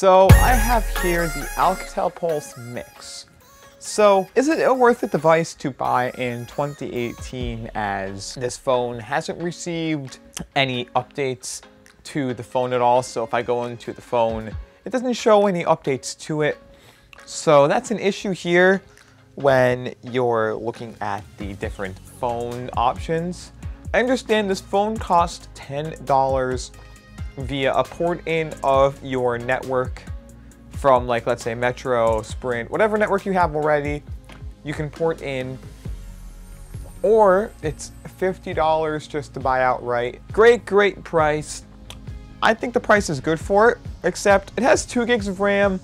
So I have here the Alcatel Pulsemix. So is it a worth it device to buy in 2018, as this phone hasn't received any updates to the phone at all? So if I go into the phone, it doesn't show any updates to it. So that's an issue here when you're looking at the different phone options. I understand this phone costs $10 via a port in of your network from, like, let's say Metro, Sprint, whatever network you have already, you can port in, or it's $50 just to buy outright. Great price. I think the price is good for it, except it has 2 gigs of RAM,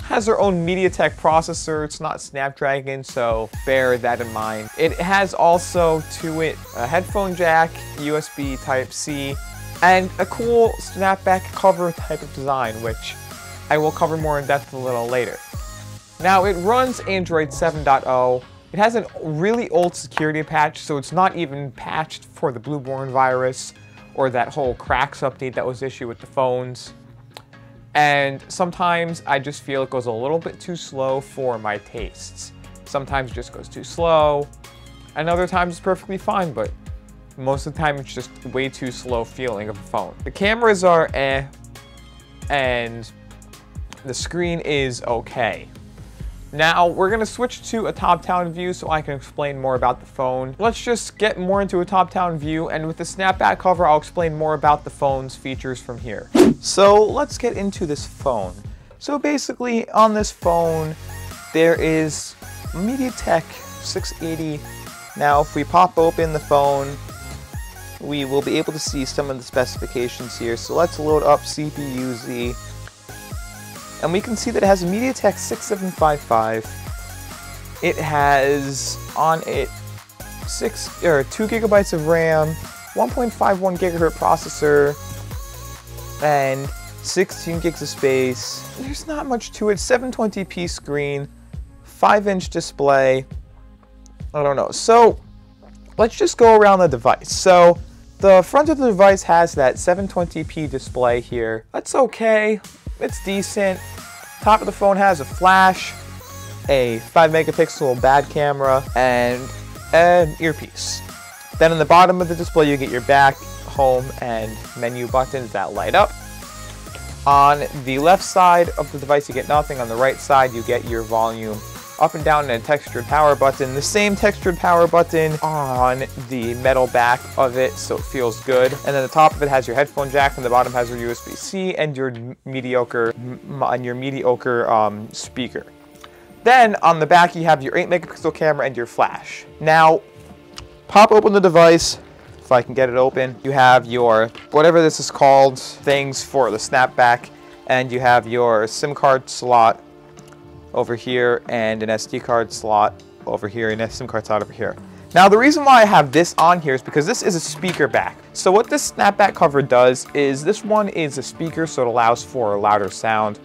has their own MediaTek processor. It's not Snapdragon, so bear that in mind. It has also to it a headphone jack, USB Type-C, and a cool snapback cover type of design, which I will cover more in depth a little later. Now, it runs Android 7.0. It has a really old security patch, so it's not even patched for the Blueborn virus or that whole cracks update that was issued with the phones. And sometimes I just feel it goes a little bit too slow for my tastes. Sometimes it just goes too slow, and other times it's perfectly fine, but most of the time it's just way too slow feeling of a phone. The cameras are and the screen is okay. Now we're gonna switch to a top-down view so I can explain more about the phone. Let's just get more into a top-down view, and with the snapback cover, I'll explain more about the phone's features from here. So let's get into this phone. So basically on this phone, there is MediaTek 680. Now if we pop open the phone, we will be able to see some of the specifications here. So let's load up CPU-Z. And we can see that it has a MediaTek 6755. It has on it 2 gigabytes of RAM, 1.51 gigahertz processor, and 16 gigs of space. There's not much to it. 720p screen, 5-inch display. I don't know. So let's just go around the device. So the front of the device has that 720p display here. That's okay. It's decent. Top of the phone has a flash, a 5 megapixel bad camera, and an earpiece. Then on the bottom of the display, you get your back, home, and menu buttons that light up. On the left side of the device, you get nothing. On the right side, you get your volume up and down, and a textured power button. The same textured power button on the metal back of it, so it feels good. And then the top of it has your headphone jack, and the bottom has your USB-C and your mediocre speaker. Then on the back, you have your 8 megapixel camera and your flash. Now, pop open the device. If I can get it open, you have your, whatever this is called, things for the snapback, and you have your SIM card slot over here, and an SD card slot over here, and a SIM card slot over here. Now, the reason why I have this on here is because this is a speaker back. So what this snapback cover does is, this one is a speaker, so it allows for a louder sound,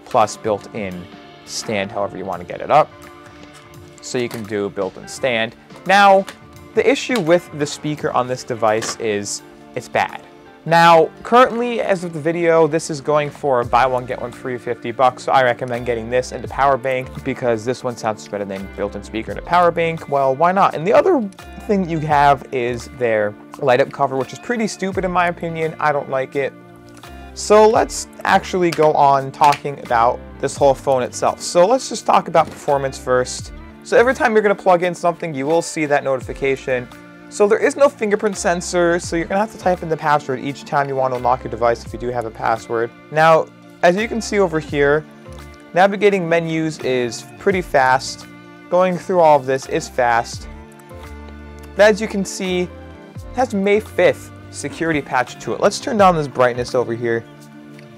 plus built-in stand, however you want to get it up. So you can do a built-in stand. Now, the issue with the speaker on this device is it's bad. Now, currently, as of the video, this is going for buy one, get one free, $50. So I recommend getting this and the power bank, because this one sounds better than built-in speaker and a power bank. Well, why not? And the other thing you have is their light-up cover, which is pretty stupid in my opinion. I don't like it. So let's actually go on talking about this whole phone itself. So let's just talk about performance first. So every time you're going to plug in something, you will see that notification. So there is no fingerprint sensor, so you're going to have to type in the password each time you want to unlock your device if you do have a password. Now, as you can see over here, navigating menus is pretty fast. Going through all of this is fast. As you can see, it has May 5th security patch to it. Let's turn down this brightness over here.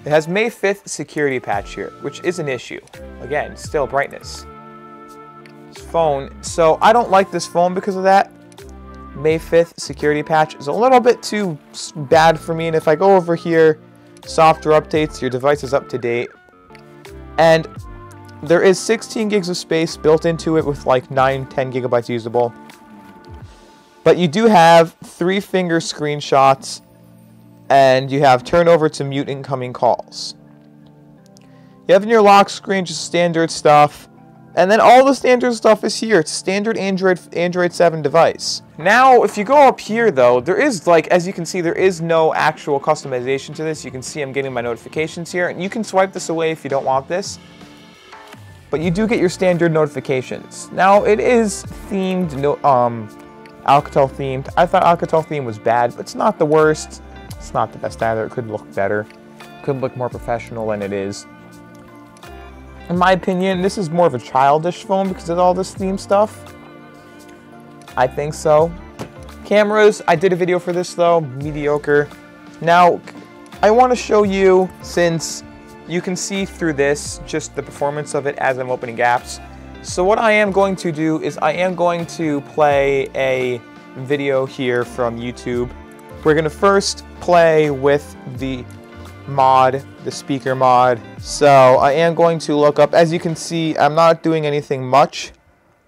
It has May 5th security patch here, which is an issue. Again, still brightness. This phone, so I don't like this phone because of that. May 5th security patch is a little bit too bad for me. And if I go over here, software updates, your device is up to date. And there is 16 gigs of space built into it with like 10 gigabytes usable. But you do have 3-finger screenshots, and you have turn over to mute incoming calls. You have in your lock screen just standard stuff. And then all the standard stuff is here. It's a standard Android 7 device. Now, if you go up here though, there is, like, as you can see, there is no actual customization to this. You can see I'm getting my notifications here, and you can swipe this away if you don't want this. But you do get your standard notifications. Now, it is themed, Alcatel themed. I thought Alcatel theme was bad, but it's not the worst. It's not the best either. It could look better. It could look more professional than it is. In my opinion, this is more of a childish phone because of all this theme stuff. I think so. Cameras, I did a video for this though, mediocre. Now, I want to show you, since you can see through this, just the performance of it as I'm opening apps. So what I am going to do is I am going to play a video here from YouTube. We're going to first play with the mod, the speaker mod. So I am going to look up, as you can see, I'm not doing anything much.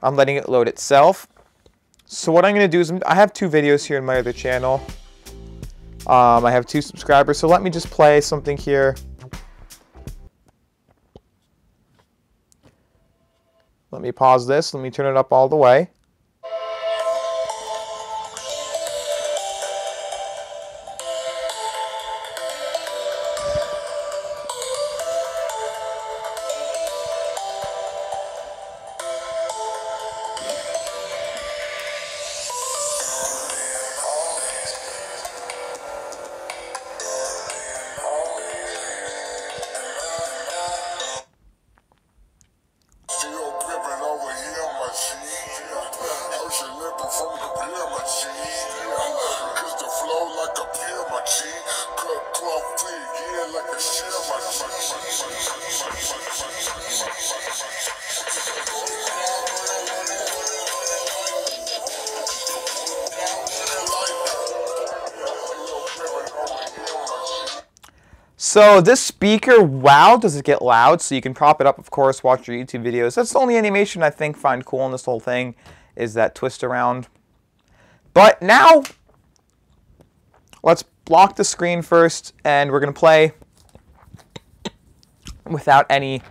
I'm letting it load itself. So what I'm going to do is, I have 2 videos here in my other channel. I have 2 subscribers, so let me just play something here. Let me pause this, let me turn it up all the way. So this speaker, wow, does it get loud? So you can prop it up, of course, watch your YouTube videos. That's the only animation I think find cool in this whole thing, is that twist around. But now, let's block the screen first, and we're going to play without any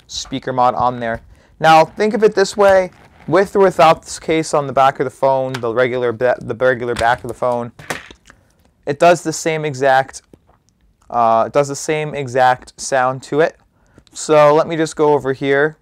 speaker mod on there. Now, think of it this way, with or without this case on the back of the phone, the regular back of the phone, it does the same exact sound to it. So let me just go over here.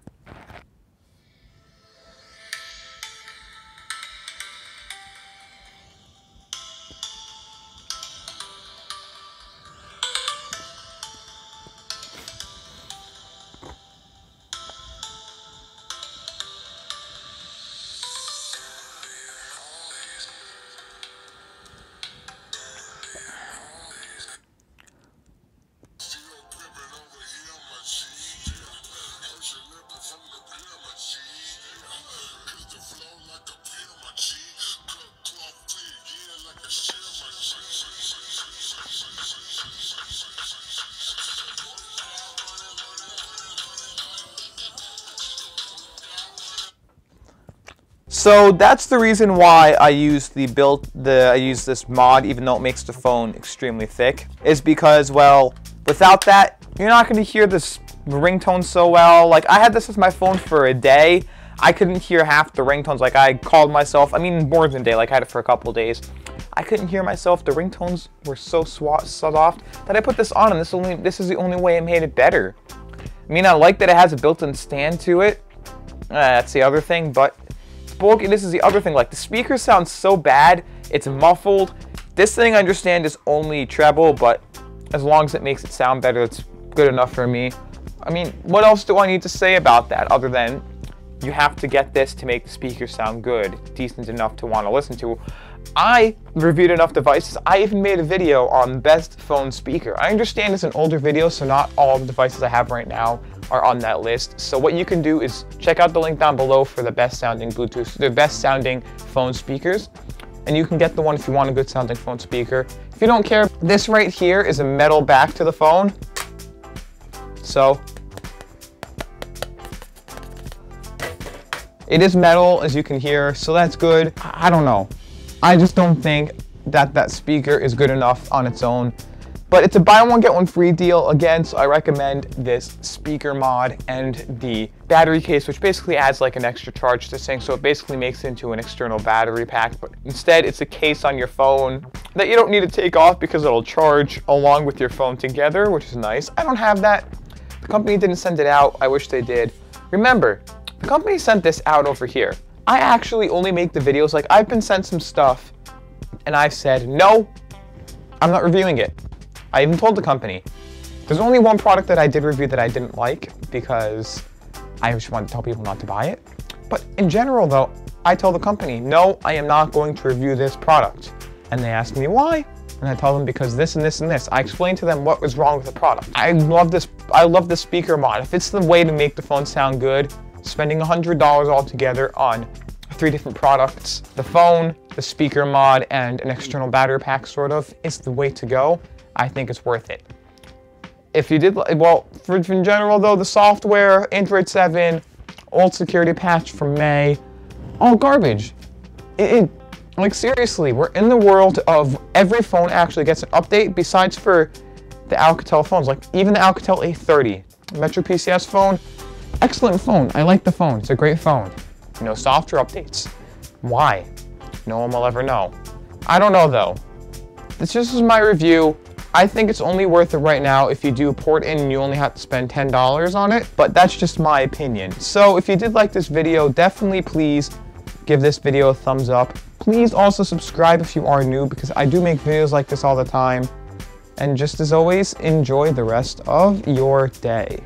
So that's the reason why I use this mod, even though it makes the phone extremely thick, is because, well, without that, you're not going to hear this ringtone so well. Like, I had this as my phone for a day. I couldn't hear half the ringtones. Like, I called myself, I mean, more than a day, like I had it for a couple of days. I couldn't hear myself. The ringtones were so soft that I put this on, and this is the only way it made it better. I mean, I like that it has a built-in stand to it. That's the other thing, but bulky. This is the other thing. Like, the speakers sound so bad, it's muffled. This thing, I understand, is only treble, but as long as it makes it sound better, it's good enough for me. I mean, what else do I need to say about that other than you have to get this to make the speakers sound good, decent enough to want to listen to. I reviewed enough devices. I even made a video on best phone speaker. I understand it's an older video, so not all the devices I have right now are on that list. So what you can do is check out the link down below for the best sounding Bluetooth, the best sounding phone speakers. And you can get the one if you want a good sounding phone speaker. If you don't care, this right here is a metal back to the phone. So it is metal, as you can hear, so that's good. I don't know. I just don't think that that speaker is good enough on its own. But it's a buy one get one free deal again, so I recommend this speaker mod and the battery case, which basically adds like an extra charge to this thing, so it basically makes it into an external battery pack, but instead it's a case on your phone that you don't need to take off because it'll charge along with your phone together, which is nice. I don't have that. The company didn't send it out. I wish they did. Remember, the company sent this out over here. I actually only make the videos, like I've been sent some stuff and I've said, no, I'm not reviewing it. I even told the company. There's only one product that I did review that I didn't like because I just wanted to tell people not to buy it. But in general though, I told the company, no, I am not going to review this product. And they asked me why, and I told them because this and this and this. I explained to them what was wrong with the product. I love this speaker mod. If it's the way to make the phone sound good, spending $100 altogether on 3 different products, the phone, the speaker mod, and an external battery pack sort of, is the way to go. I think it's worth it. If you did, well, in general though, the software, Android 7, old security patch from May, all garbage. Like seriously, we're in the world of every phone actually gets an update besides for the Alcatel phones, like even the Alcatel A30, Metro PCS phone, excellent phone. I like the phone, it's a great phone. You know, software updates. Why? No one will ever know. I don't know though. This just is my review. I think it's only worth it right now if you do port in and you only have to spend $10 on it, but that's just my opinion. So if you did like this video, definitely please give this video a thumbs up. Please also subscribe if you are new because I do make videos like this all the time. And just as always, enjoy the rest of your day.